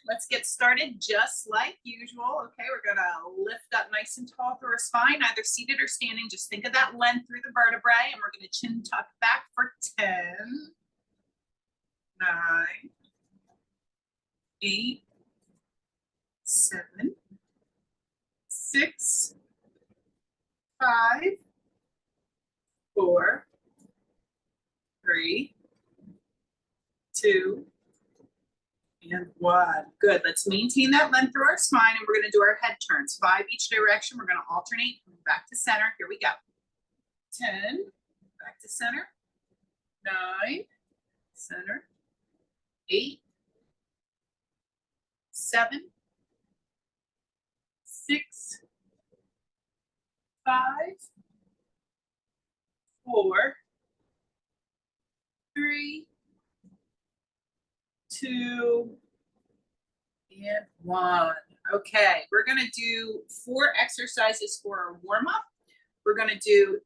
let's get started just like usual. Okay, we're gonna lift up nice and tall through our spine, either seated or standing. Just think of that length through the vertebrae, and we're gonna chin tuck back for 10, 9, 8, 7, 6, 5, 4, 3, 2, and 1. Good. Let's maintain that length through our spine, and we're going to do our head turns. 5 each direction. We're going to alternate back to center. Here we go. 10, back to center. 9, center. 8, 7, 6, 5, 4, 3, 2, and 1. Okay, we're going to do 4 exercises for our warm-up. We're going to do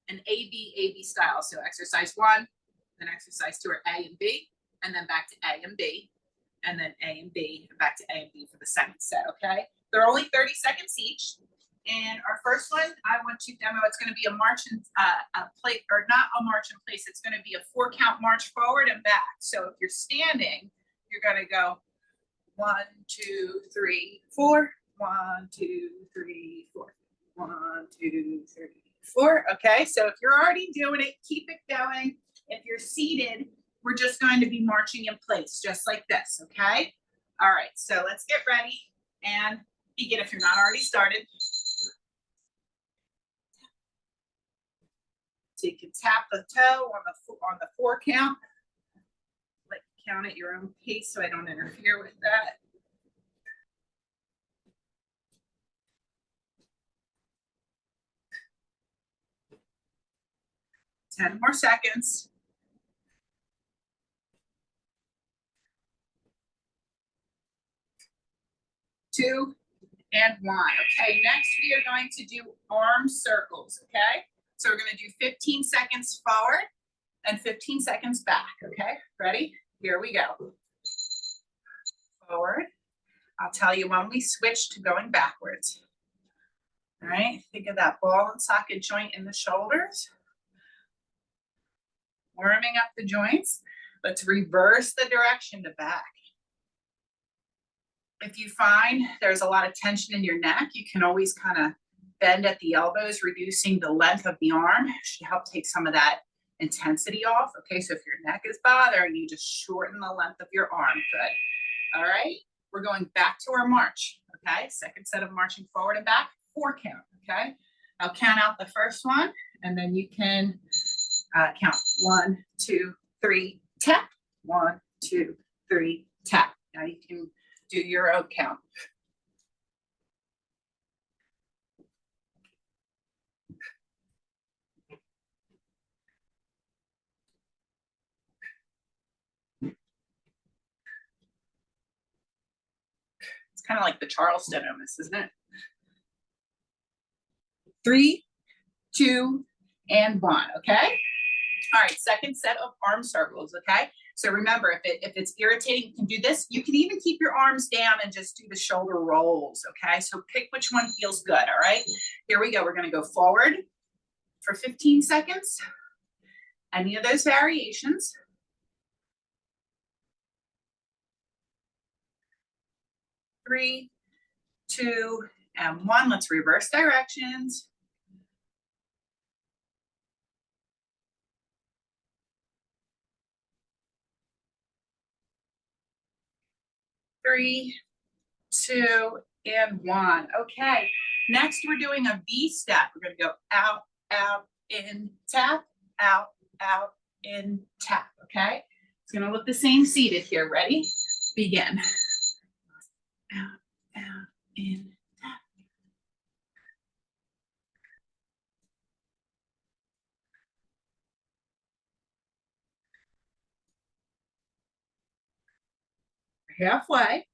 an A-B style. So exercise 1, then exercise 2 are A and B, and then back to A and B, and then A and B, and back to A and B for the second set, okay? They're only 30 seconds each. And our first one, I want to demo, it's going to be a march in place, or not a march in place. It's going to be a 4-count march forward and back. So if you're standing, you're going to go 1, 2, 3, 4, 1, 2, 3, 4, 1, 2, 3, 4. Okay, so if you're already doing it, keep it going. If you're seated, we're just going to be marching in place, just like this, okay? All right, so let's get ready and begin if you're not already started. So you can tap the toe on the 4 count. Like count at your own pace so I don't interfere with that. Ten more seconds. 2 and 1. Okay, next we are going to do arm circles, okay? So we're going to do 15 seconds forward and 15 seconds back, okay? Ready? Here we go. Forward. I'll tell you when we switch to going backwards. All right, think of that ball and socket joint in the shoulders. Warming up the joints. Let's reverse the direction to back. If you find there's a lot of tension in your neck, you can always kind of bend at the elbows, reducing the length of the arm. Should help take some of that intensity off. Okay, so if your neck is bothering you, just shorten the length of your arm. Good. All right, we're going back to our march. Okay, second set of marching forward and back, 4 count. Okay, I'll count out the first one, and then you can count 1, 2, 3, tap. 1, 2, 3, tap. Now you can do your own count. It's kind of like the Charleston on this, isn't it? 3, 2, and 1, okay? All right, second set of arm circles, okay? So remember, if it's irritating, you can do this. You can even keep your arms down and just do the shoulder rolls, okay? So pick which one feels good, all right? Here we go. We're going to go forward for 15 seconds. Any of those variations. 3, 2, and 1. Let's reverse directions. 3, 2, and 1. Okay, next we're doing a V step. We're going to go out, out, in, tap, out, out, in, tap. Okay, it's going to look the same seated here. Ready? Begin. Out, out, in, tap. Halfway.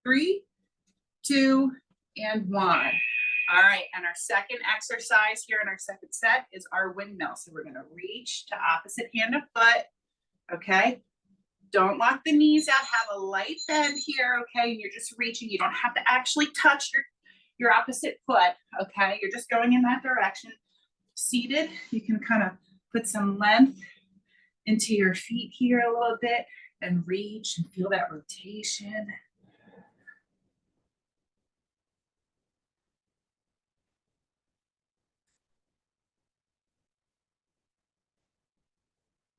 Three, 2, and 1. All right, and our second exercise here in our second set is our windmill. So we're gonna reach to opposite hand of foot, okay? Don't lock the knees out, have a light bend here, okay? And you're just reaching, you don't have to actually touch your opposite foot, okay? You're just going in that direction. Seated, you can kind of put some length into your feet here a little bit and reach and feel that rotation.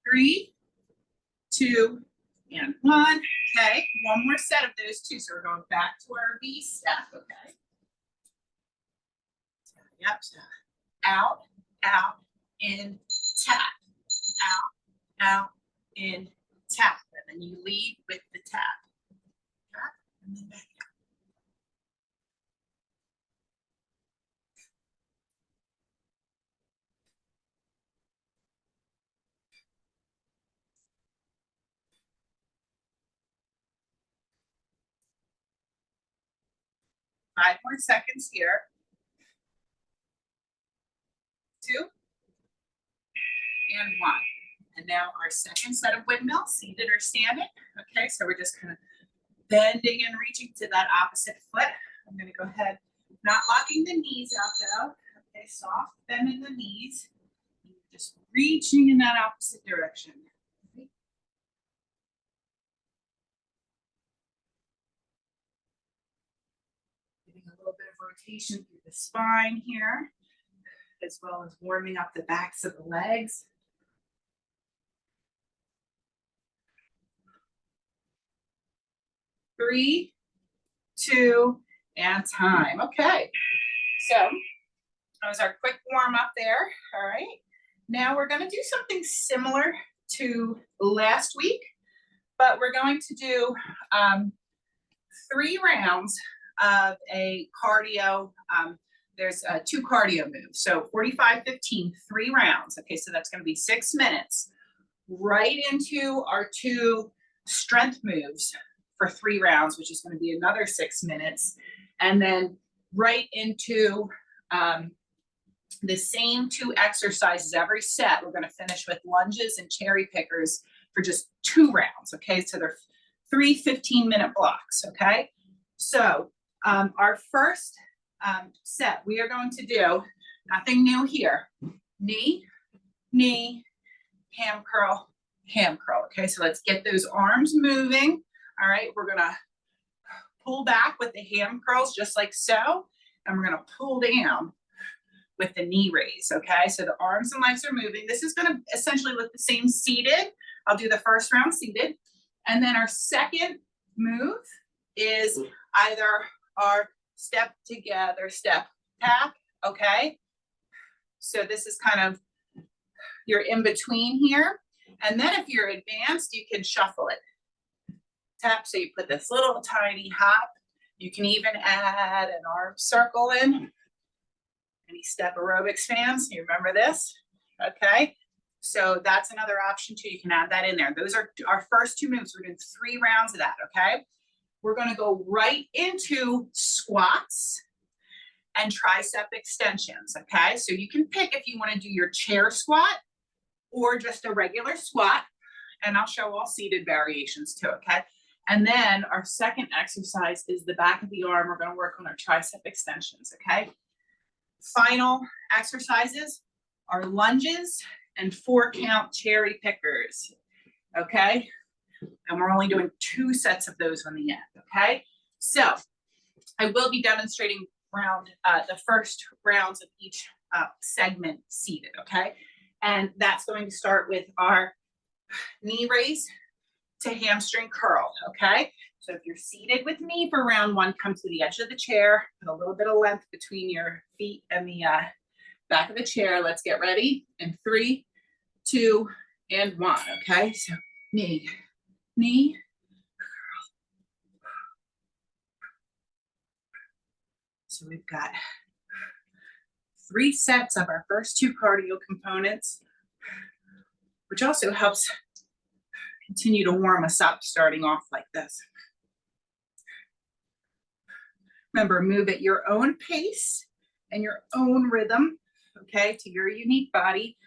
Three, two, and one. Okay, one more set of those two. So we're going back to our V step, okay? Yep, so out, out, in, tap, out, out, in, tap. And then you lead with the tap. Tap, and then back out. Five more seconds here. 2, and 1. And now our second set of windmills, seated or standing. Okay, so we're just kind of bending and reaching to that opposite foot. I'm going to go ahead, not locking the knees out though. Okay, soft bend in the knees. Just reaching in that opposite direction. Okay. Getting a little bit of rotation through the spine here, as well as warming up the backs of the legs. Three, 2, and time. Okay, so that was our quick warm up there. All right, now we're going to do something similar to last week, but we're going to do 3 rounds of a cardio. There's 2 cardio moves, so 45, 15, 3 rounds. Okay, so that's going to be 6 minutes right into our 2 strength moves for 3 rounds, which is going to be another 6 minutes, and then right into the same 2 exercises every set. We're going to finish with lunges and cherry pickers for just 2 rounds. Okay, so they're 3 15-minute blocks. Okay, so our first set, we are going to do nothing new here. Knee, knee, ham curl, ham curl. Okay, so let's get those arms moving. All right, we're gonna pull back with the ham curls just like so, and we're gonna pull down with the knee raise, okay? So the arms and legs are moving. This is gonna essentially look the same seated. I'll do the first round seated. And then our second move is either our step together, step tap, okay? So this is kind of your in between here. And then if you're advanced, you can shuffle it. Tap, so you put this little tiny hop. You can even add an arm circle in. Any step aerobics fans, you remember this? Okay, so that's another option too. You can add that in there. Those are our first 2 moves. We're doing 3 rounds of that, okay? We're gonna go right into squats and tricep extensions, okay? So you can pick if you wanna do your chair squat or just a regular squat, and I'll show all seated variations too, okay? And then our second exercise is the back of the arm. We're gonna work on our tricep extensions, okay? Final exercises are lunges and 4-count cherry pickers, okay? And we're only doing 2 sets of those on the end, okay? So I will be demonstrating the first rounds of each segment seated, okay? And that's going to start with our knee raise to hamstring curl, okay? So if you're seated with me for round 1, come to the edge of the chair, put a little bit of length between your feet and the back of the chair. Let's get ready in 3, 2, and 1, okay? So knee, knee, curl. So we've got 3 sets of our first 2 cardio components, which also helps continue to warm us up starting off like this. Remember, move at your own pace and your own rhythm, okay, to your unique body.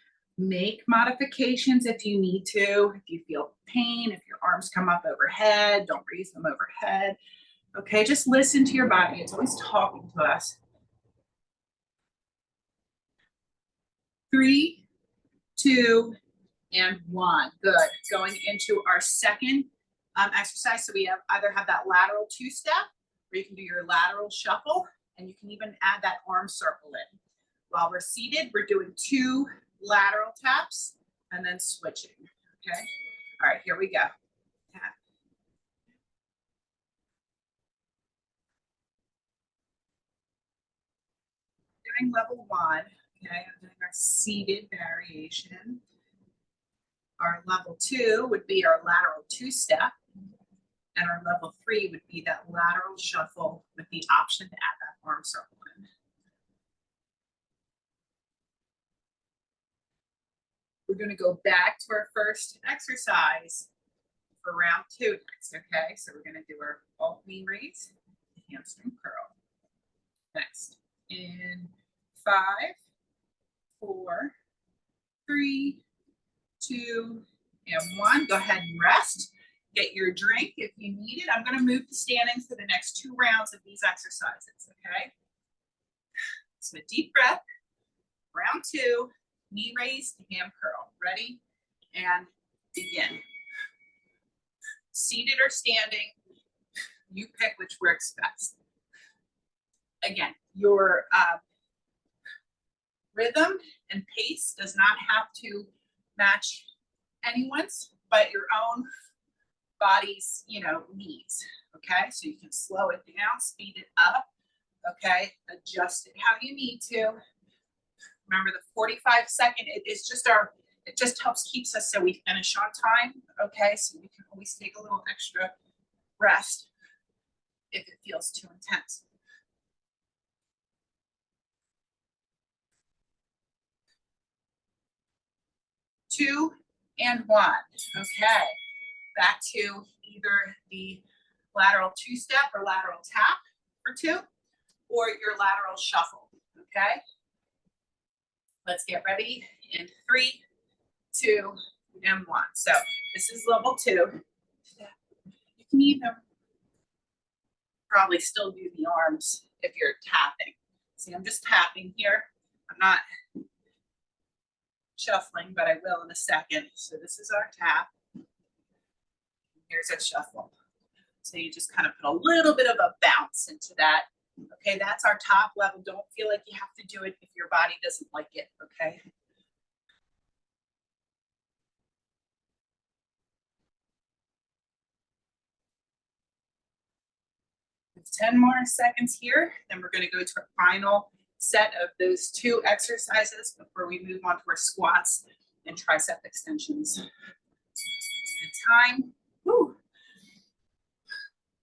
Make modifications if you need to. If you feel pain, if your arms come up overhead, don't raise them overhead. Okay, just listen to your body. It's always talking to us. 3, 2, and 1. Good. Going into our second exercise. So we have either have that lateral 2-step, or you can do your lateral shuffle, and you can even add that arm circle in. While we're seated, we're doing 2 lateral taps and then switching. Okay. All right, here we go. Tap. Doing level 1. Okay, I'm doing our seated variation. Our level 2 would be our lateral 2-step. And our level 3 would be that lateral shuffle with the option to add that arm circle in. We're going to go back to our first exercise for round 2 next, okay? So we're going to do our alt knee raise, hamstring curl. Next, in 5, 4, 3, 2, and 1. Go ahead and rest. Get your drink if you need it. I'm going to move to standing for the next 2 rounds of these exercises, okay? So a deep breath. Round 2, knee raise, ham curl. Ready? And begin. Seated or standing, you pick which works best. Again, your rhythm and pace does not have to match anyone's, but your own body's, needs. Okay, so you can slow it down, speed it up. Okay, adjust it how you need to. Remember the 45-second. It just helps keeps us so we finish on time. Okay, so we can always take a little extra rest if it feels too intense. Two and 1. Okay, back to either the lateral 2-step or lateral tap for 2, or your lateral shuffle. Okay, let's get ready in 3, 2, and 1. So this is level 2. You can even probably still do the arms if you're tapping. See, I'm just tapping here. I'm not shuffling, but I will in a second. So this is our tap. Here's our shuffle. So you just kind of put a little bit of a bounce into that. Okay, that's our top level. Don't feel like you have to do it if your body doesn't like it, okay? With 10 more seconds here, then we're going to go to our final set of those 2 exercises before we move on to our squats and tricep extensions. And time. Woo.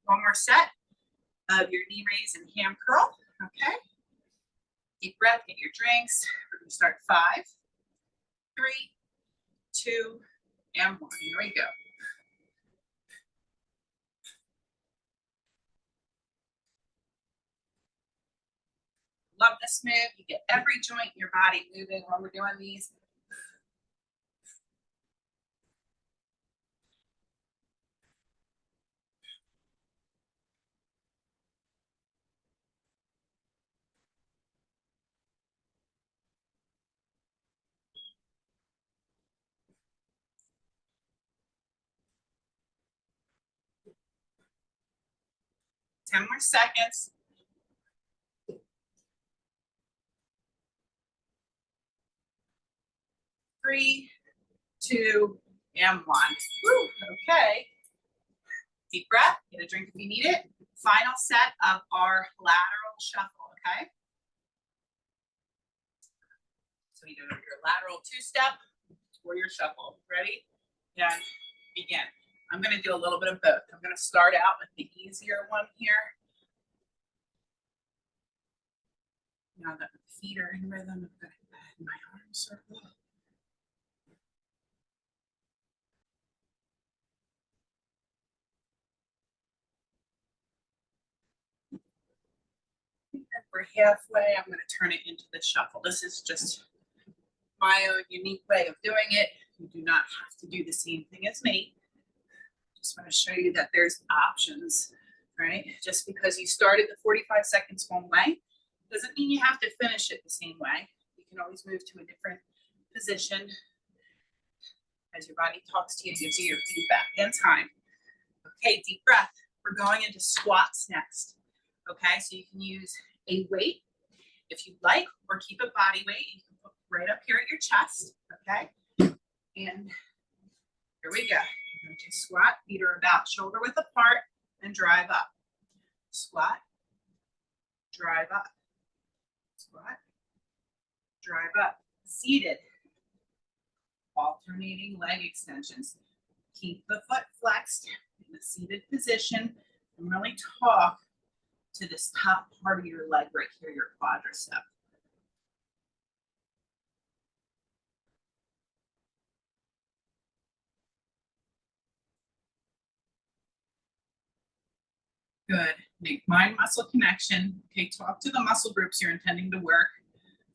One more set of your knee raise and ham curl. Okay. Deep breath, get your drinks. We're going to start 5, 3, 2, and 1. Here we go. Love this move. You get every joint in your body moving while we're doing these. Ten more seconds. 3, 2, and 1. Woo, okay. Deep breath, get a drink if you need it. Final set of our lateral shuffle, okay? So either your lateral 2-step or your shuffle. Ready? And begin. I'm gonna do a little bit of both. I'm gonna start out with the easier one here. Now that my feet are in rhythm, I'm gonna add my arm circle. We're halfway. I'm going to turn it into the shuffle. This is just my own unique way of doing it. You do not have to do the same thing as me. Just want to show you that there's options, right? Just because you started the 45 seconds one way doesn't mean you have to finish it the same way. You can always move to a different position as your body talks to you and gives you your feedback and time. Okay, deep breath. We're going into squats next. Okay, so you can use a weight if you'd like, or keep a body weight. You can put right up here at your chest, okay? And here we go. You're going to squat, feet are about shoulder width apart, and drive up. Squat, drive up. Squat, drive up. Seated. Alternating leg extensions. Keep the foot flexed in the seated position and really talk to this top part of your leg right here, your quadricep. Good. Make mind-muscle connection. Okay, talk to the muscle groups you're intending to work.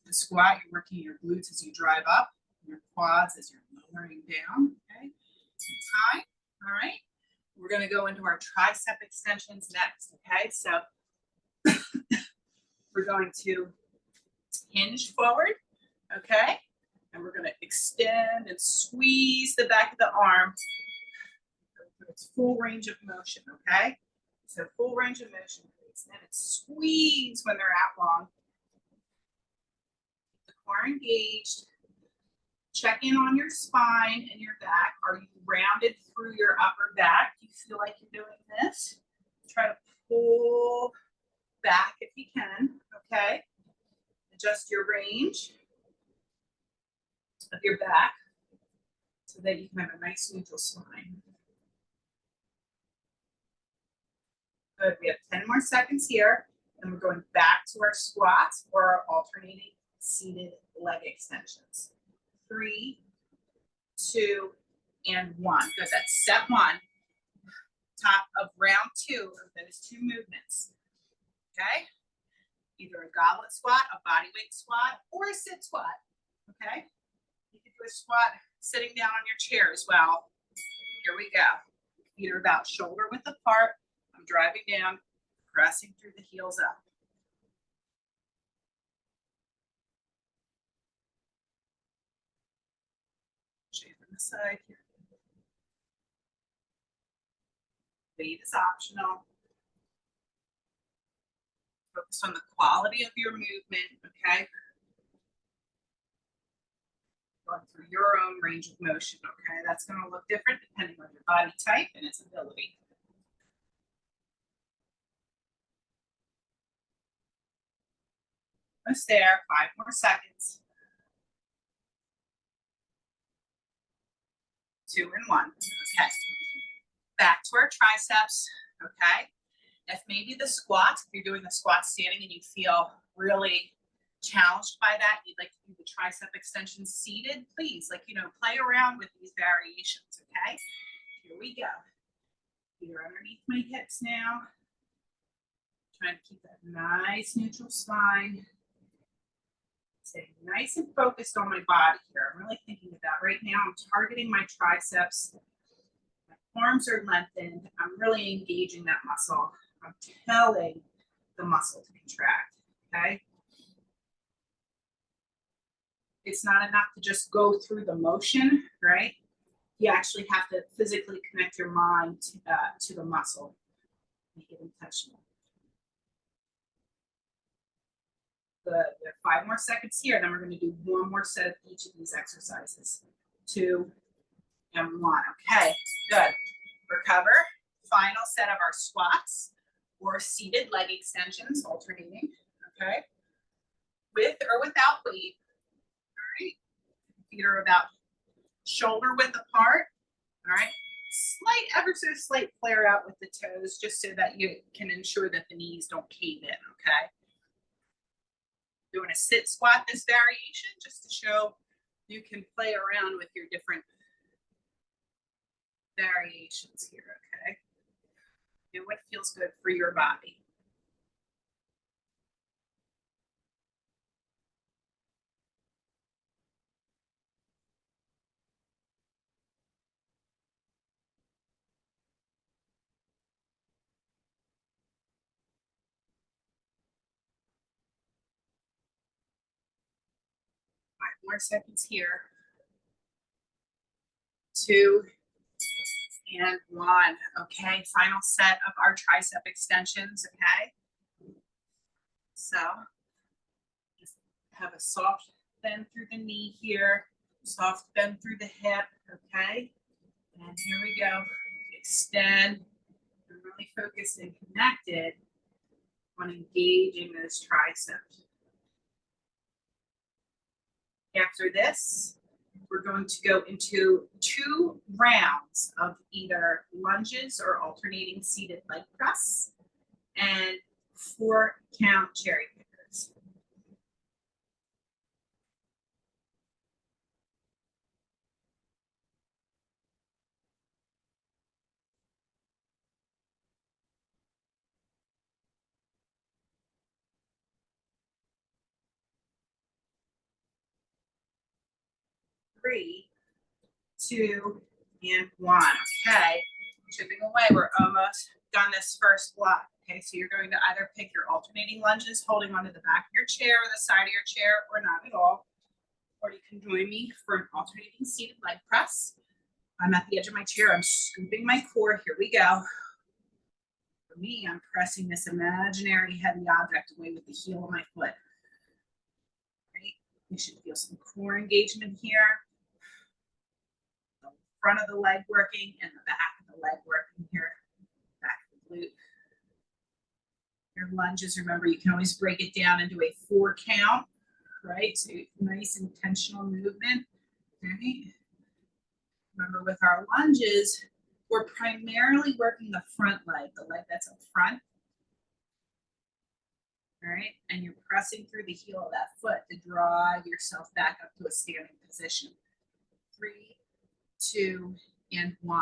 The squat, you're working your glutes as you drive up, your quads as you're lowering down. Okay, time. All right. We're going to go into our tricep extensions next. Okay, so we're going to hinge forward. Okay, and we're going to extend and squeeze the back of the arm. It's full range of motion. Okay. So full range of motion, please. And it's squeeze when they're out long. Keep the core engaged. Check in on your spine and your back. Are you rounded through your upper back? Do you feel like you're doing this? Try to pull back if you can, okay? Adjust your range of your back so that you can have a nice neutral spine. Good, we have 10 more seconds here, and we're going back to our squats or our alternating seated leg extensions. 3, 2, and 1. Good, that's set 1. Top of round 2 of those 2 movements. Okay? Either a goblet squat, a body weight squat, or a sit squat. Okay? You can do a squat sitting down on your chair as well. Here we go. Feet are about shoulder width apart. I'm driving down, pressing through the heels up. Shave on the side here. Weight is optional. Focus on the quality of your movement, okay? Going through your own range of motion, okay? That's going to look different depending on your body type and its ability. Almost there, 5 more seconds. 2 and 1, okay. Back to our triceps, okay? If maybe the squats, if you're doing the squat standing and you feel really challenged by that, you'd like to do the tricep extensions seated, please, like, play around with these variations, okay? Here we go. Feet are underneath my hips now. Trying to keep that nice neutral spine. Staying nice and focused on my body here. I'm really thinking about right now, I'm targeting my triceps. My arms are lengthened. I'm really engaging that muscle. I'm telling the muscle to contract, okay? It's not enough to just go through the motion, right? You actually have to physically connect your mind to the muscle. Make it intentional. Good. We have 5 more seconds here. Then we're going to do 1 more set of each of these exercises. 2 and 1. Okay, good. Recover. Final set of our squats or seated leg extensions, alternating. Okay, with or without weight. All right. Feet are about shoulder width apart. All right. Ever so slight flare out with the toes, just so that you can ensure that the knees don't cave in. Okay. Doing a sit squat this variation just to show you can play around with your different variations here, okay? Do what feels good for your body. more seconds here. 2 and 1. Okay, final set of our tricep extensions. Okay, so just have a soft bend through the knee here, soft bend through the hip. Okay, and here we go. Extend. I'm really focused and connected on engaging those triceps. After this, we're going to go into 2 rounds of either lunges or alternating seated leg press and 4 count cherry pickers. Three, 2, and 1. Okay, chipping away. We're almost done this first block. Okay, so you're going to either pick your alternating lunges, holding onto the back of your chair or the side of your chair, or not at all. Or you can join me for an alternating seated leg press. I'm at the edge of my chair. I'm scooping my core. Here we go. For me, I'm pressing this imaginary heavy object away with the heel of my foot. Right? You should feel some core engagement here. The front of the leg working and the back of the leg working here. Back of the glute. Your lunges, remember, you can always break it down into a 4 count, right? So nice intentional movement. Right? Remember, with our lunges, we're primarily working the front leg, the leg that's up front. All right, and you're pressing through the heel of that foot to drive yourself back up to a standing position. 3, 2, and 1.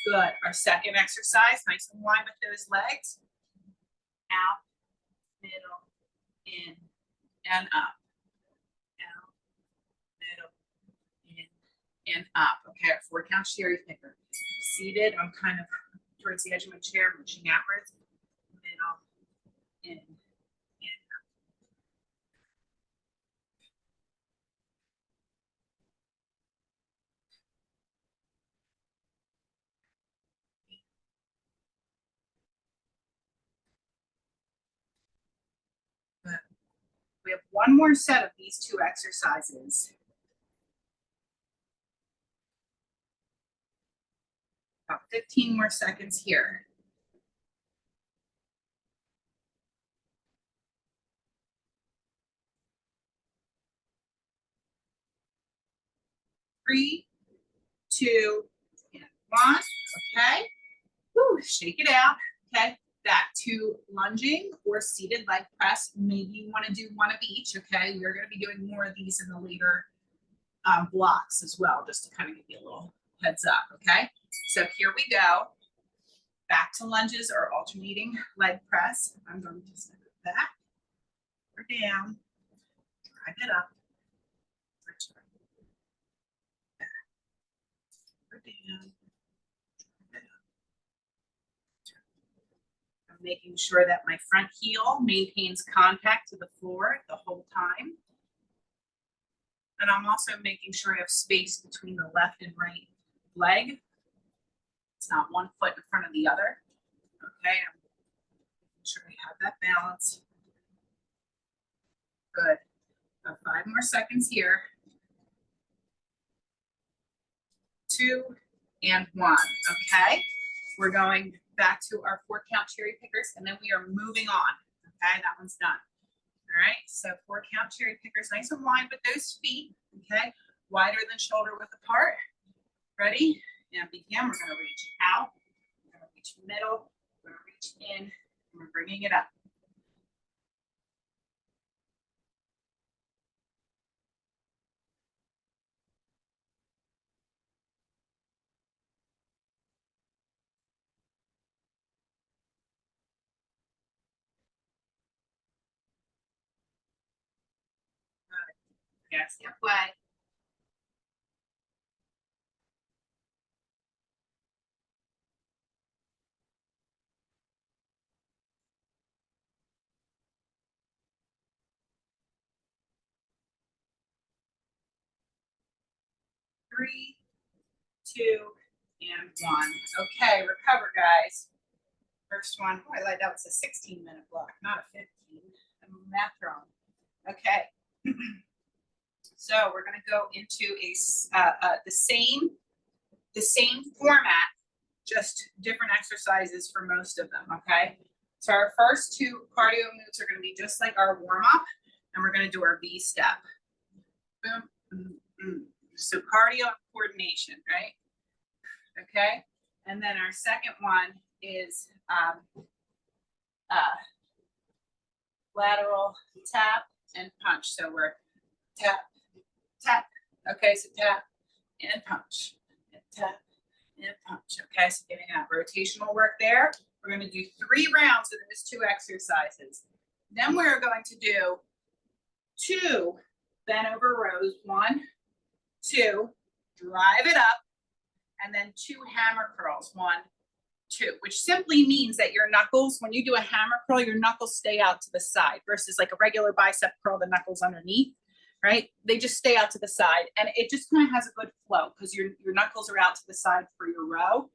Good. Our second exercise, nice and wide with those legs. Out, middle, in, and up. Out, middle, in, and up. Okay, our 4 count cherry picker. Seated, I'm kind of towards the edge of my chair, reaching outwards. Middle, in, and up. Good. We have one more set of these 2 exercises. About 15 more seconds here. 3, 2, and 1. Okay. Woo, shake it out. Okay. Back to lunging or seated leg press. Maybe you want to do one of each. Okay. We're going to be doing more of these in the later blocks as well, just to kind of give you a little heads up. Okay. So here we go. Back to lunges or alternating leg press. I'm going to step it back or down, drive it up, return, back or down, drive it up, turn. I'm making sure that my front heel maintains contact to the floor the whole time. And I'm also making sure I have space between the left and right leg. It's not one foot in front of the other. Okay, I'm making sure I have that balance. Good. About 5 more seconds here. 2, and 1. Okay, we're going back to our 4 count cherry pickers, and then we are moving on. Okay, that one's done. All right, so 4 count cherry pickers, nice and wide with those feet. Okay, wider than shoulder width apart. Ready? And begin. We're going to reach out. We're going to reach middle. We're going to reach in. And we're bringing it up. Good. Yeah, step away. 3, 2, and 1. Okay, recover, guys. First one, oh, I like that was a 16-minute block, not a 15. I'm math wrong. Okay. So we're going to go into the same format, just different exercises for most of them. Okay. So our first 2 cardio moves are going to be just like our warm up, and we're going to do our V step. Boom, boom, boom. So cardio and coordination, right? Okay. And then our second one is lateral tap and punch. So we're tap, tap. Okay, so tap and punch, and tap and punch. Okay, so getting that rotational work there. We're going to do 3 rounds of those 2 exercises. Then we're going to do 2 bent over rows. 1, 2, drive it up, and then 2 hammer curls. 1, 2, which simply means that your knuckles, when you do a hammer curl, your knuckles stay out to the side versus like a regular bicep curl, the knuckles underneath, right? They just stay out to the side, and it just kind of has a good flow because your knuckles are out to the side for your row,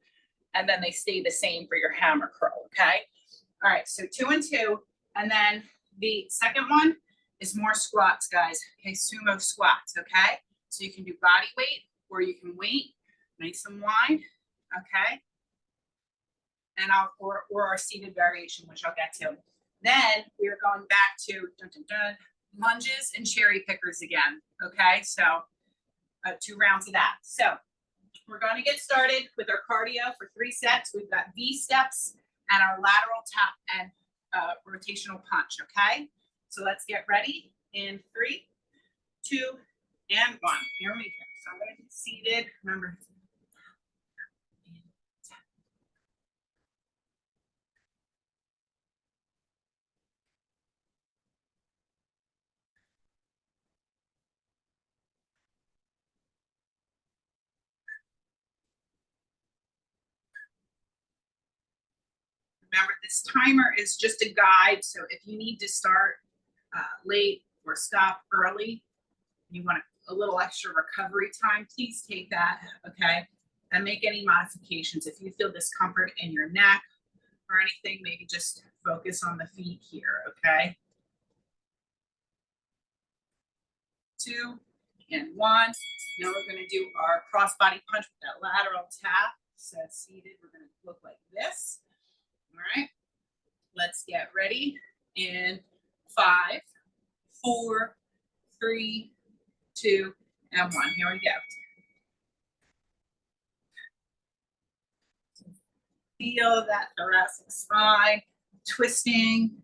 and then they stay the same for your hammer curl, okay? All right, so 2 and 2, and then the second one is more squats, guys. Okay, sumo squats, okay? So you can do body weight or you can weight, nice and wide, okay? And or our seated variation, which I'll get to. Then we're going back to lunges and cherry pickers again, okay? So 2 rounds of that. So we're going to get started with our cardio for 3 sets. We've got V steps and our lateral tap and rotational punch, okay? So let's get ready in 3, 2, and 1. Here we go. So I'm going to be seated. Remember, this timer is just a guide. So if you need to start late or stop early, you want a little extra recovery time, please take that, okay? And make any modifications. If you feel discomfort in your neck or anything, maybe just focus on the feet here, okay? 2 and 1. Now we're gonna do our crossbody punch with that lateral tap. So seated, we're gonna look like this. All right, let's get ready in 5, 4, 3, 2, and 1. Here we go. Feel that thoracic spine twisting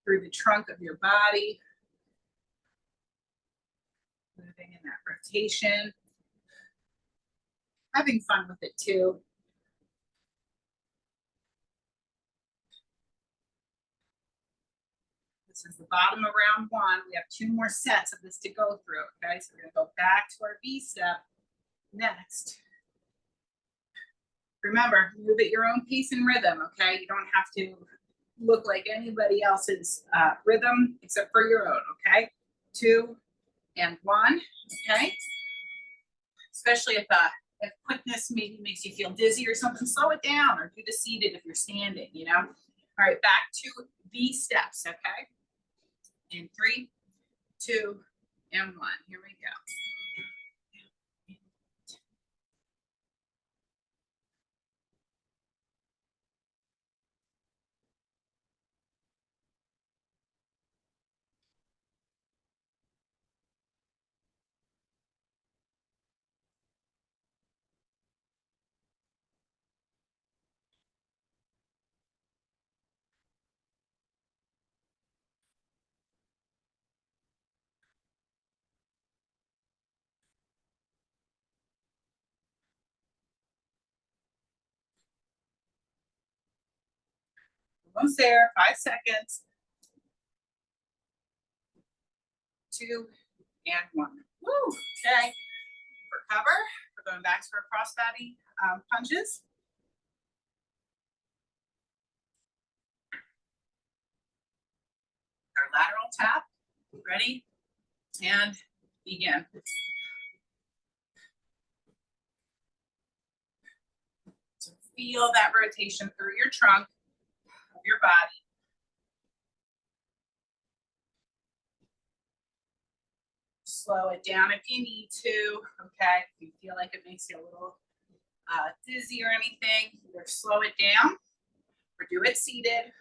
through the trunk of your body. Moving in that rotation. Having fun with it too. This is the bottom of round 1. We have 2 more sets of this to go through, okay? So we're gonna go back to our V step next. Remember, move at your own pace and rhythm, okay? You don't have to look like anybody else's rhythm except for your own, okay? 2 and 1, okay? Especially if quickness maybe makes you feel dizzy or something, slow it down or do the seated if you're standing, you know? All right, back to V steps, okay? In 3, 2, and 1. Here we go. Almost there, 5 seconds. 2 and 1. Woo, okay. Recover. We're going back to our crossbody punches. Our lateral tap. Ready? And begin. Feel that rotation through your trunk of your body. Slow it down if you need to, okay? If you feel like it makes you a little dizzy or anything, either slow it down or do it seated.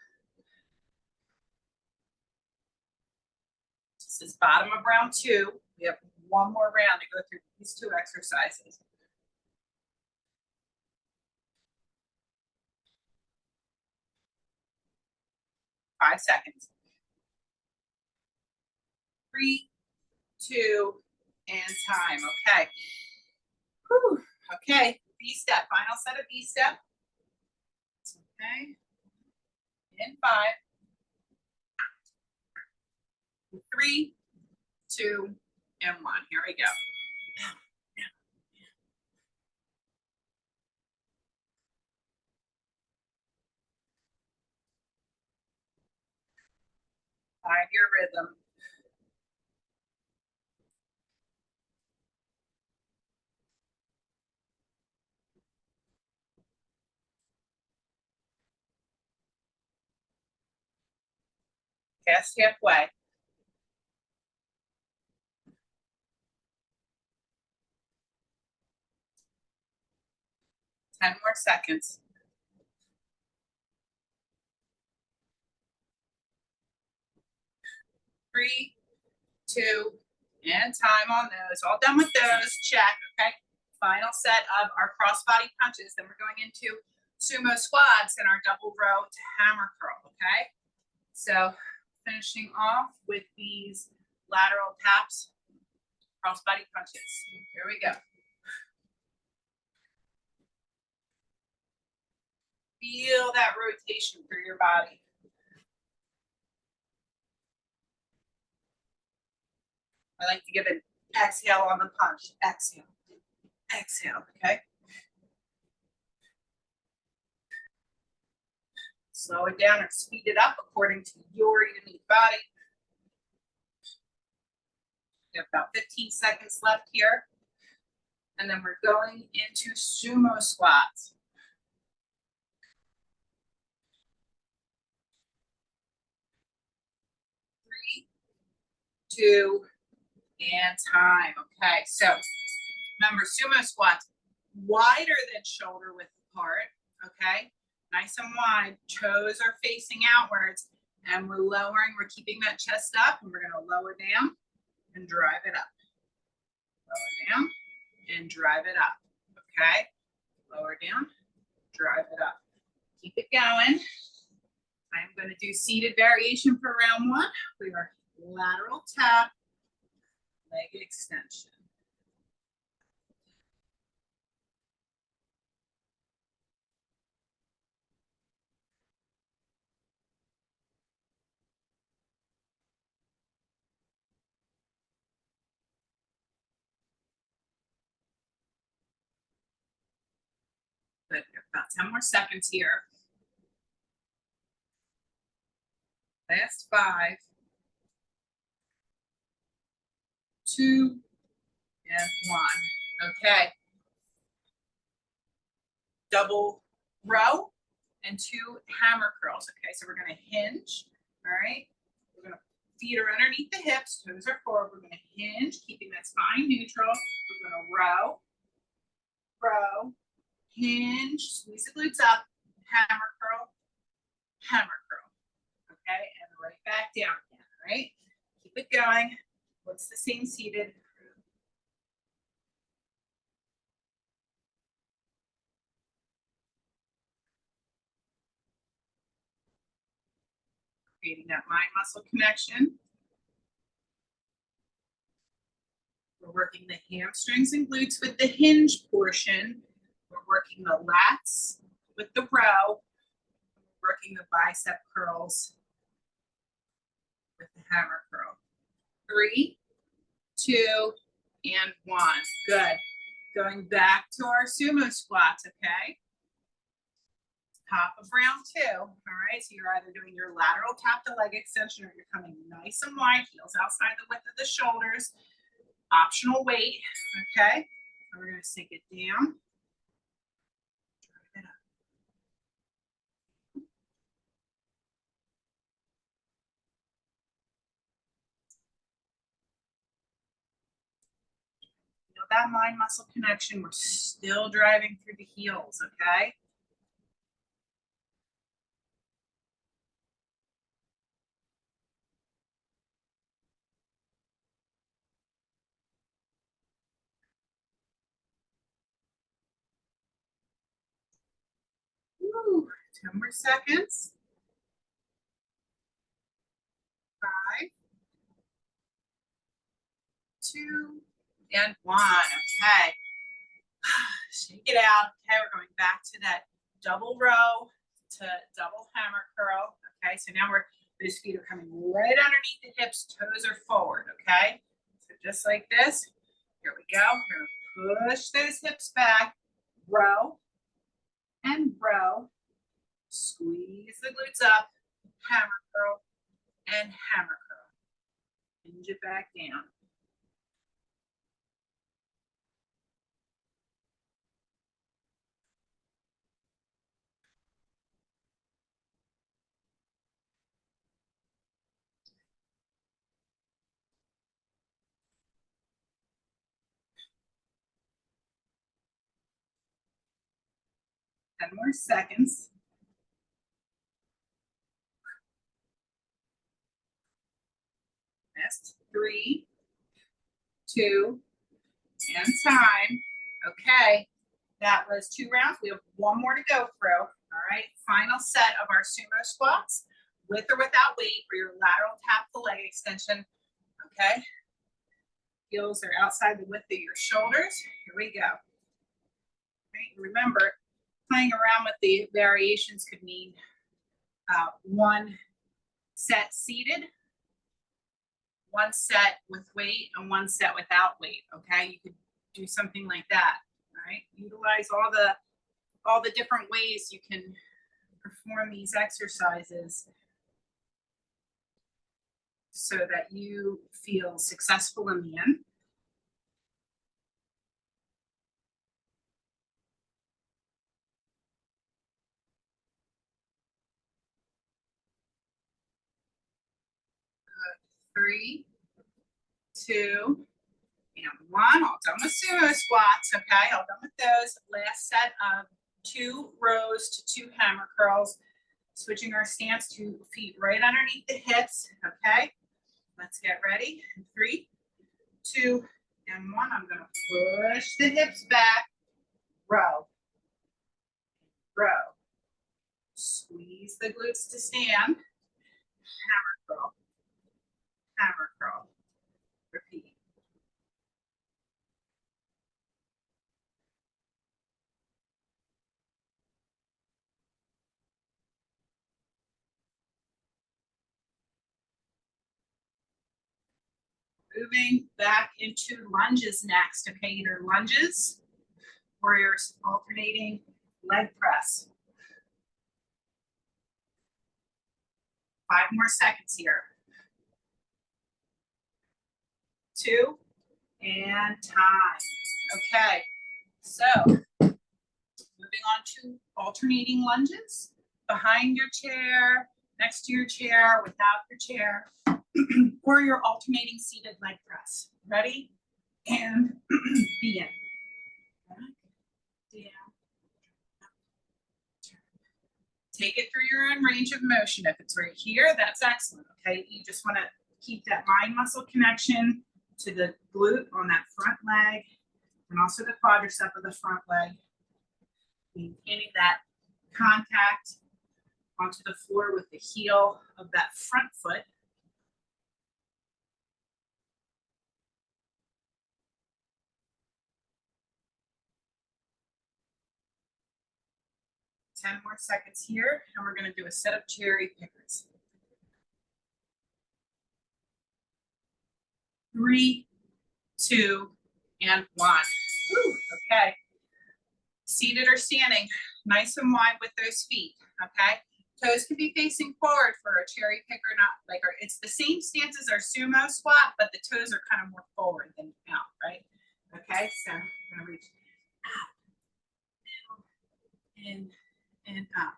This is bottom of round 2. We have one more round to go through these 2 exercises. Five seconds. 3, 2, and time. Okay. Whew. Okay. V-step. Final set of V-step. Okay. In 5, 3, 2, and 1. Here we go. Find your rhythm. Cast halfway. Ten more seconds. 3, 2, and time on those. All done with those. Check. Okay. Final set of our crossbody punches. Then we're going into sumo squats and our double row to hammer curl. Okay. So finishing off with these lateral taps, crossbody punches. Here we go. Feel that rotation through your body. I like to give an exhale on the punch. Exhale. Exhale. Okay. Slow it down or speed it up according to your unique body. We have about 15 seconds left here. And then we're going into sumo squats. 3, 2, and time. Okay, so remember, sumo squats wider than shoulder width apart. Okay, nice and wide. Toes are facing outwards, and we're lowering. We're keeping that chest up, and we're going to lower down and drive it up. Lower down and drive it up. Okay, lower down, drive it up. Keep it going. I'm going to do seated variation for round 1. We are lateral tap, leg extension. Good. About 10 more seconds here. Last 5, 2, and 1. Okay. Double row and 2 hammer curls. Okay, so we're going to hinge. All right. We're going to feet are underneath the hips, toes are forward. We're going to hinge, keeping that spine neutral. We're going to row, row, hinge, squeeze the glutes up, hammer curl, hammer curl. Okay, and right back down again. All right. Keep it going. What's the same seated? Creating that mind-muscle connection. We're working the hamstrings and glutes with the hinge portion. We're working the lats with the row. We're working the bicep curls with the hammer curl. 3, 2, and 1. Good. Going back to our sumo squats, okay? Top of round 2. All right, so you're either doing your lateral tap to leg extension or you're coming nice and wide, heels outside the width of the shoulders. Optional weight, okay? And we're going to sink it down. Drive it up. that mind muscle connection. We're still driving through the heels, okay? Woo, 10 more seconds. 5, 2, and 1. Okay. Shake it out. Okay, we're going back to that double row to double hammer curl. Okay, so now those feet are coming right underneath the hips, toes are forward. Okay, so just like this. Here we go. We're gonna push those hips back, row and row. Squeeze the glutes up, hammer curl and hammer curl. Hinge it back down. Ten more seconds. Next, 3, 2, and time. Okay, that was 2 rounds. We have 1 more to go through. All right, final set of our sumo squats, with or without weight, for your lateral tap the leg extension. Okay, heels are outside the width of your shoulders. Here we go. Right, remember, playing around with the variations could mean 1 set seated, 1 set with weight, and 1 set without weight. Okay, you could do something like that. All right, utilize all the different ways you can perform these exercises so that you feel successful in the end. Good. 3, 2, and 1. All done with sumo squats. Okay, all done with those. Last set of 2 rows to 2 hammer curls. Switching our stance to feet right underneath the hips. Okay, let's get ready. 3, 2, and 1. I'm going to push the hips back. Row, row. Squeeze the glutes to stand. Hammer curl, hammer curl. Repeat. Moving back into lunges next. Okay, either lunges or your alternating leg press. 5 more seconds here. 2, and time. Okay, so moving on to alternating lunges. Behind your chair, next to your chair, without your chair, or your alternating seated leg press. Ready? And begin. Back, down, up, turn. Take it through your own range of motion. If it's right here, that's excellent. Okay, you just want to keep that mind muscle connection to the glute on that front leg and also the quadricep of the front leg. Maintaining that contact onto the floor with the heel of that front foot. Ten more seconds here, and we're going to do a set of cherry pickers. 3, 2, and 1. Woo, okay. Seated or standing, nice and wide with those feet. Okay. Toes can be facing forward for a cherry picker, not like it's the same stance as our sumo squat, but the toes are kind of more forward than out, right? Okay, so I'm gonna reach up, in, and up.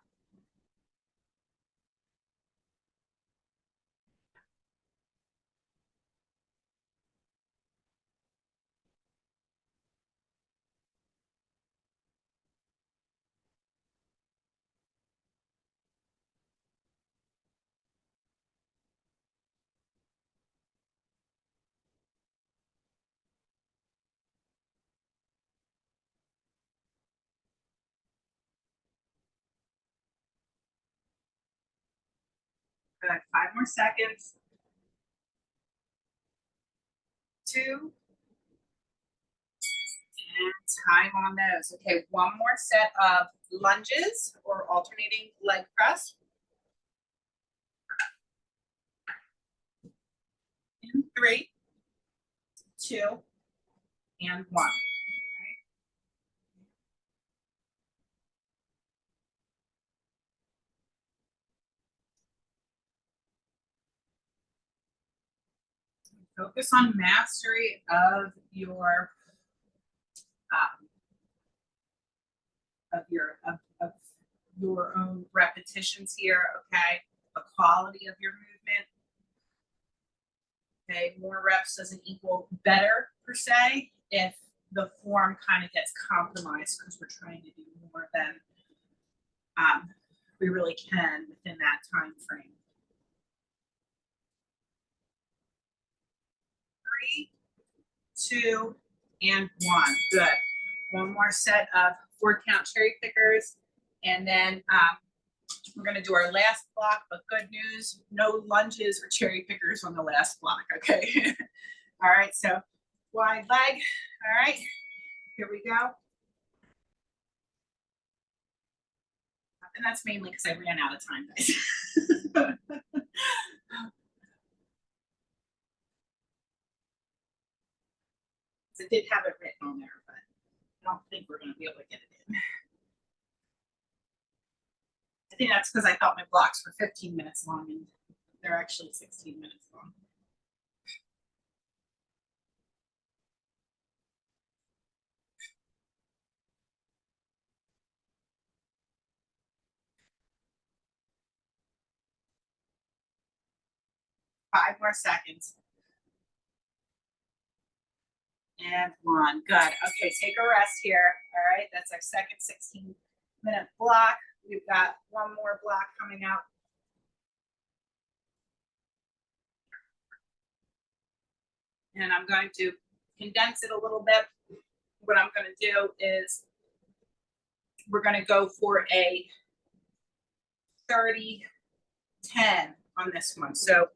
Good. 5 more seconds. 2. And time on those. Okay, one more set of lunges or alternating leg press. In 3, 2, and 1. Focus on mastery of your own repetitions here. Okay, the quality of your movement. Okay, more reps doesn't equal better per se if the form kind of gets compromised because we're trying to do more than we really can within that time frame. 3, 2, and 1. Good. One more set of 4 count cherry pickers, and then we're going to do our last block. But good news, no lunges or cherry pickers on the last block. Okay. All right. So wide leg. All right. Here we go. And that's mainly because I ran out of time, guys. I did have it written on there, but I don't think we're going to be able to get it in. I think that's because I thought my blocks were 15 minutes long and they're actually 16 minutes long. Five more seconds. And 1. Good. Okay, take a rest here. All right, that's our second 16-minute block. We've got one more block coming up. And I'm going to condense it a little bit. What I'm going to do is we're going to go for a 30-10 on this one. So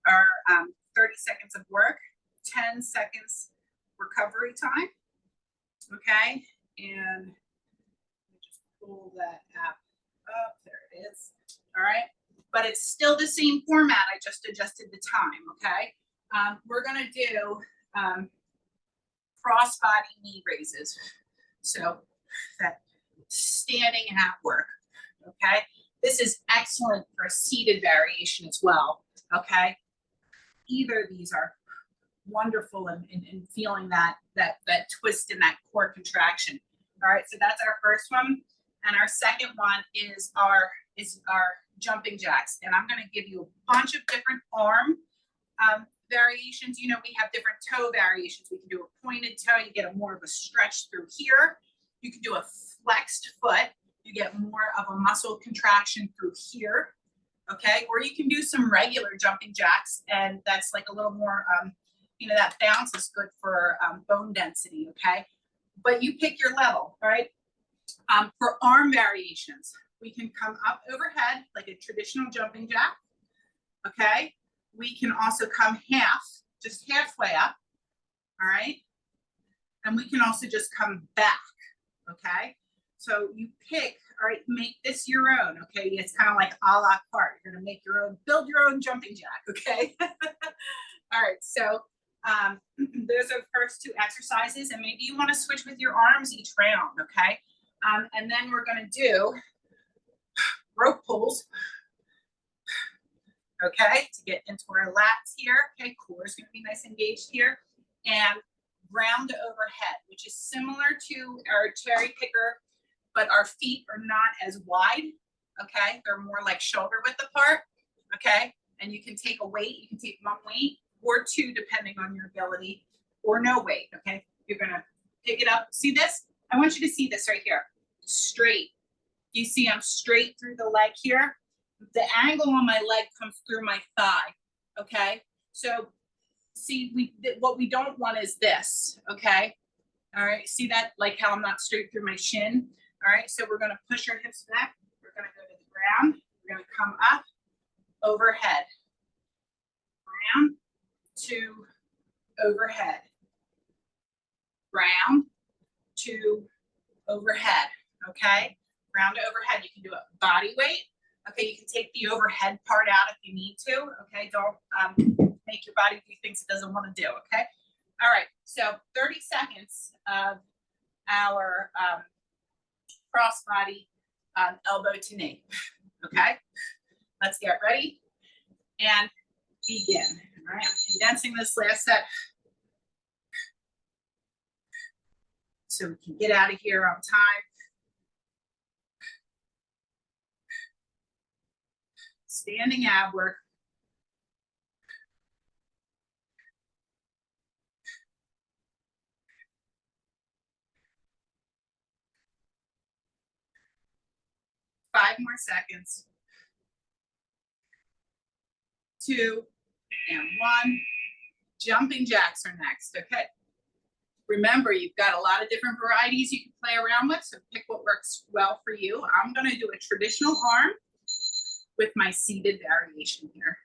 our 30 seconds of work, 10 seconds recovery time. Okay, and just pull that app up. There it is. All right, but it's still the same format. I just adjusted the time. Okay, we're gonna do cross body knee raises. So that standing at work. Okay, this is excellent for a seated variation as well. Okay, either of these are wonderful in feeling that twist in that core contraction. All right, so that's our first one, and our second one is our jumping jacks, and I'm going to give you a bunch of different arm variations. You know, we have different toe variations. We can do a pointed toe. You get a more of a stretch through here. You can do a flexed foot. You get more of a muscle contraction through here. Okay, or you can do some regular jumping jacks, and that's like a little more you know, that bounce is good for bone density, okay? But you pick your level, all right? For arm variations, we can come up overhead like a traditional jumping jack, okay? We can also come just halfway up, all right? And we can also just come back, okay? So you pick, all right, make this your own, okay? It's kind of like a la carte. You're gonna make your own, build your own jumping jack, okay? All right, so those are the first 2 exercises, and maybe you want to switch with your arms each round, okay? And then we're going to do rope pulls, okay, to get into our lats here. Okay, core is going to be nice and engaged here, and ground overhead, which is similar to our cherry picker, but our feet are not as wide, okay? They're more like shoulder width apart, okay? And you can take a weight, you can take 1 weight, or 2 depending on your ability, or no weight, okay? You're gonna pick it up. See this? I want you to see this right here. Straight. You see I'm straight through the leg here? The angle on my leg comes through my thigh, okay? So see, what we don't want is this, okay? All right, see that? Like how I'm not straight through my shin? All right, so we're gonna push our hips back. We're gonna go to the ground. We're gonna come up, overhead. Round, 2, overhead. Round, 2, overhead. Okay, round to overhead. You can do it body weight. Okay, you can take the overhead part out if you need to. Okay, don't make your body do things it doesn't want to do. Okay, all right. So 30 seconds of our cross body elbow to knee. Okay, let's get ready and begin. All right, I'm condensing this last set so we can get out of here on time. Standing ab work. Five more seconds. 2 and 1. Jumping jacks are next, okay? Remember, you've got a lot of different varieties you can play around with, so pick what works well for you. I'm gonna do a traditional arm with my seated variation here.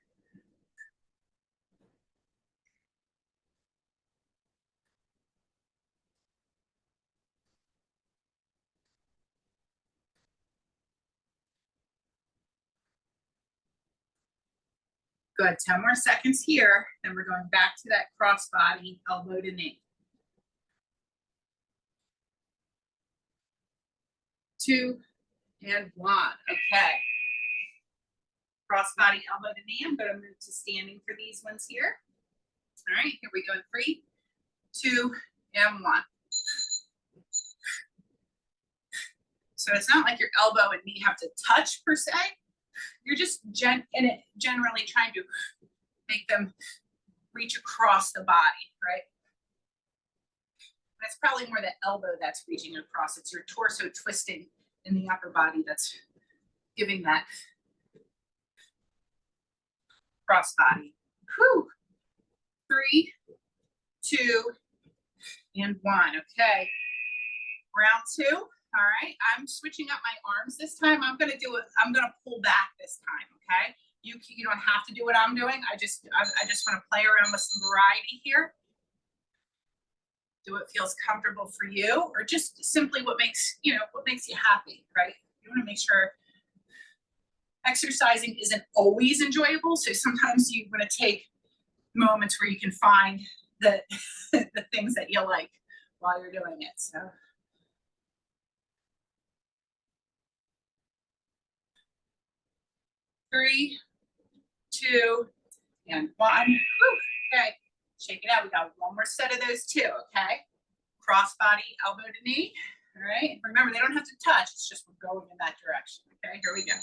Good, 10 more seconds here, then we're going back to that cross body, elbow to knee. 2 and 1, okay. Cross body, elbow to knee. I'm gonna move to standing for these ones here. All right, here we go in 3, 2, and 1. So it's not like your elbow and knee have to touch per se. You're just generally trying to make them reach across the body, right? That's probably more the elbow that's reaching across. It's your torso twisting in the upper body that's giving that cross body. Whew. 3, 2, and 1. Okay. Round 2. All right. I'm switching up my arms this time. I'm gonna pull back this time. Okay. You don't have to do what I'm doing. I just want to play around with some variety here. Do what feels comfortable for you, or just simply what makes you happy, right? You want to make sure exercising isn't always enjoyable. So sometimes you want to take moments where you can find the the things that you like while you're doing it. So 3, 2, and 1. Whew. Okay, shake it out. We got one more set of those 2. Okay, cross body, elbow to knee. All right, remember they don't have to touch. It's just we're going in that direction. Okay, here we go.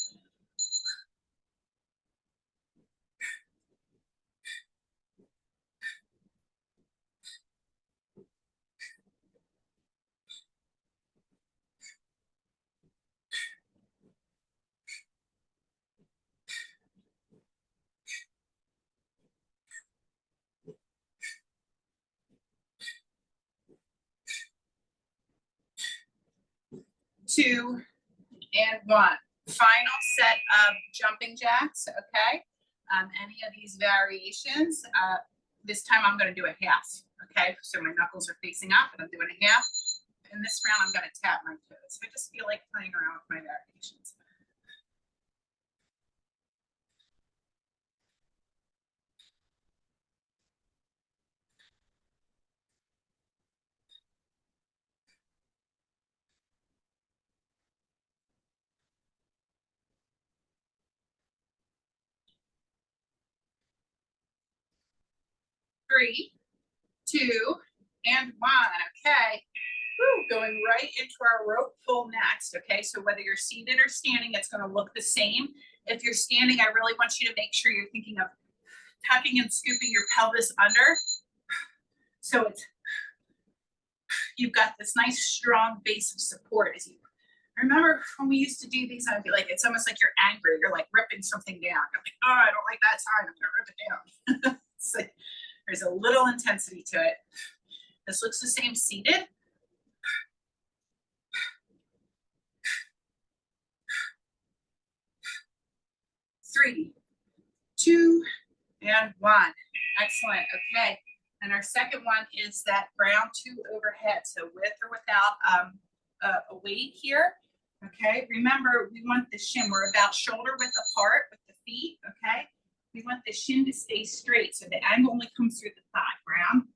2, and 1. Final set of jumping jacks, okay? Any of these variations, this time I'm gonna do a half, okay? So my knuckles are facing up and I'm doing a half. In this round, I'm gonna tap my toes. I just feel like playing around with my variations. Three, 2, and 1, okay? Woo, going right into our rope pull next, okay? So whether you're seated or standing, it's gonna look the same. If you're standing, I really want you to make sure you're thinking of tucking and scooping your pelvis under. So you've got this nice strong base of support. As you remember when we used to do these, I'd be like, it's almost like you're angry. You're like ripping something down. I'm like, oh, I don't like that side. I'm gonna rip it down. So there's a little intensity to it. This looks the same seated. 3, 2, and 1. Excellent. Okay. And our second one is that ground 2 overhead. So with or without a weight here. Okay. Remember, we want the shin. We're about shoulder width apart with the feet. Okay. We want the shin to stay straight. So the angle only comes through the thigh. Ground,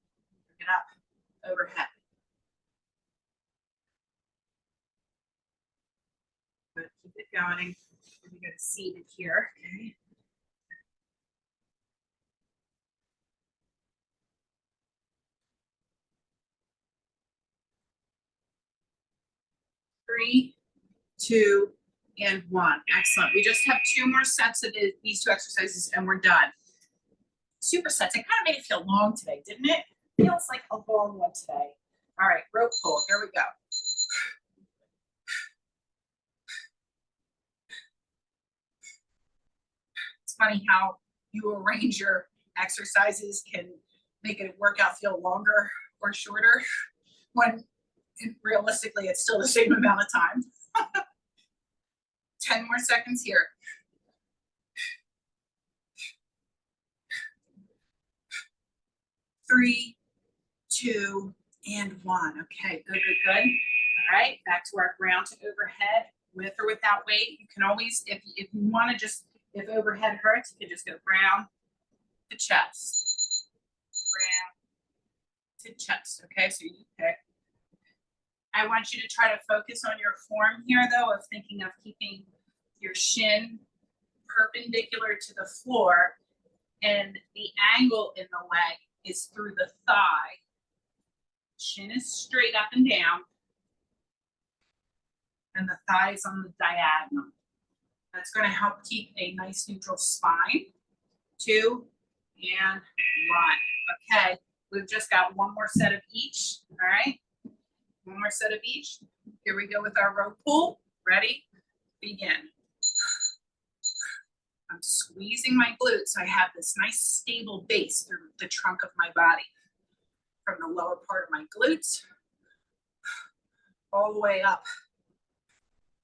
bring it up, overhead. Good. Keep it going. We're going to go to seated here. Okay. 3, 2, and 1. Excellent. We just have 2 more sets of these 2 exercises and we're done. Supersets. It kind of made it feel long today, didn't it? Feels like a long one today. All right, rope pull. Here we go. It's funny how you arrange your exercises can make a workout feel longer or shorter when realistically it's still the same amount of time. 10 more seconds here. 3, 2, and 1. Okay, good, good, good. All right, back to our ground to overhead, with or without weight. You can always, if you want to just, if overhead hurts, you can just go ground to chest, ground to chest. Okay, so you pick. I want you to try to focus on your form here, though, of thinking of keeping your shin perpendicular to the floor, and the angle in the leg is through the thigh. Shin is straight up and down, and the thigh is on the diagonal. That's going to help keep a nice neutral spine. 2 and 1. Okay, we've just got 1 more set of each. All right, 1 more set of each. Here we go with our rope pull. Ready? Begin. I'm squeezing my glutes so I have this nice stable base through the trunk of my body. From the lower part of my glutes all the way up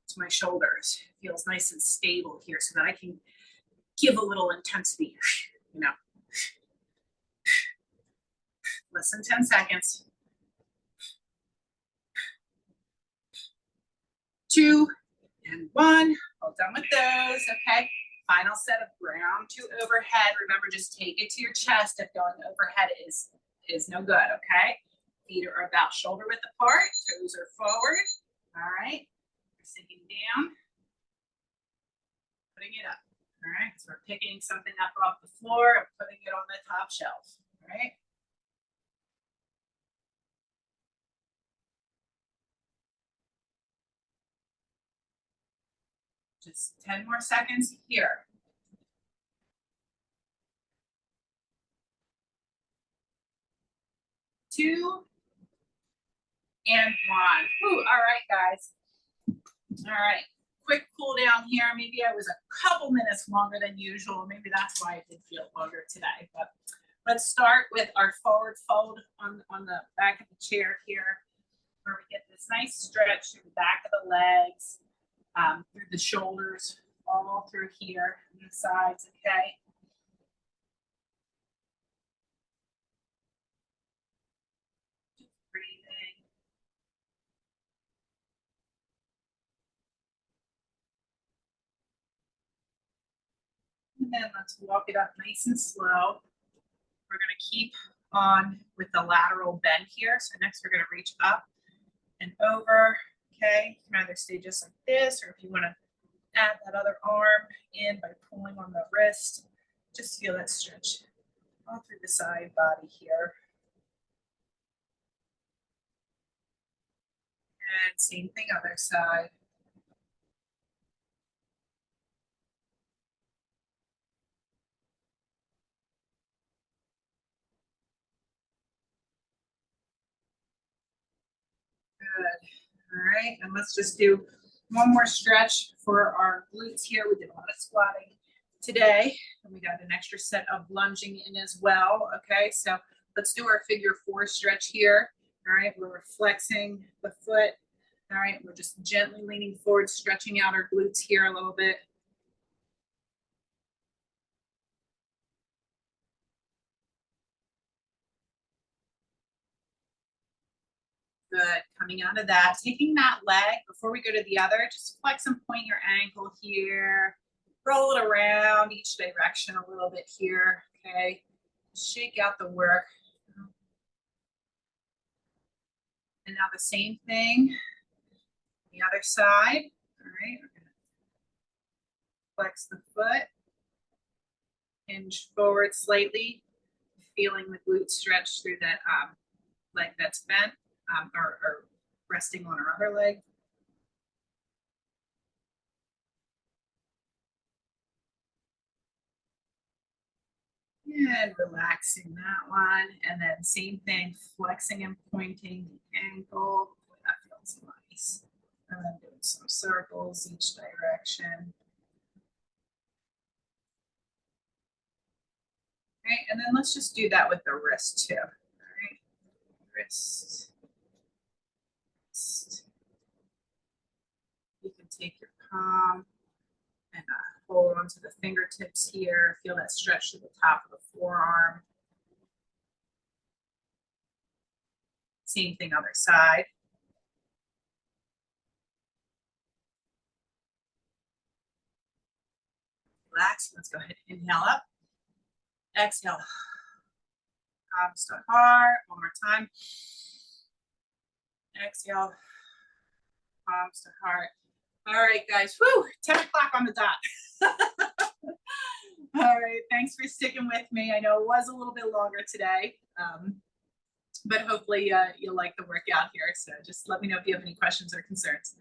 to my shoulders. It feels nice and stable here so that I can give a little intensity, you know. Less than 10 seconds. 2 and 1. All done with those. Okay. Final set of ground to overhead. Remember, just take it to your chest if going overhead is no good. Okay. Feet are about shoulder width apart. Toes are forward. All right. We're sinking down. Putting it up. All right. So we're picking something up off the floor and putting it on the top shelf. All right. Just 10 more seconds here. 2 and 1. Whew, all right, guys. All right, quick cool down here. Maybe I was a couple minutes longer than usual. Maybe that's why it did feel longer today. But let's start with our forward fold on the back of the chair here, where we get this nice stretch through the back of the legs, through the shoulders, all through here, and the sides, okay? Just breathing. And then let's walk it up nice and slow. We're going to keep on with the lateral bend here. So next we're going to reach up and over. Okay, you can either stay just like this, or if you want to add that other arm in by pulling on the wrist, just feel that stretch all through the side body here. And same thing, other side. Good. All right, and let's just do 1 more stretch for our glutes here. We did a lot of squatting today, and we got an extra set of lunging in as well. Okay, so let's do our figure 4 stretch here. All right, we're flexing the foot. All right, we're just gently leaning forward, stretching out our glutes here a little bit. Good. Coming out of that, taking that leg before we go to the other, just flex and point your ankle here. Roll it around each direction a little bit here. Okay. Shake out the work. And now the same thing, the other side. All right. We're going to flex the foot, hinge forward slightly, feeling the glute stretch through that leg that's bent, or resting on our other leg. And relaxing that one. And then same thing, flexing and pointing the ankle. Boy, that feels nice. And then doing some circles each direction. Okay, and then let's just do that with the wrist too. All right, wrist. You can take your palm and hold onto the fingertips here. Feel that stretch to the top of the forearm. Same thing, other side. Relax. Let's go ahead and inhale up. Exhale. Palms to heart. One more time. Exhale. Palms to heart. All right, guys. Woo! 10 o'clock on the dot. All right. Thanks for sticking with me. I know it was a little bit longer today, but hopefully you'll like the workout here. So just let me know if you have any questions or concerns.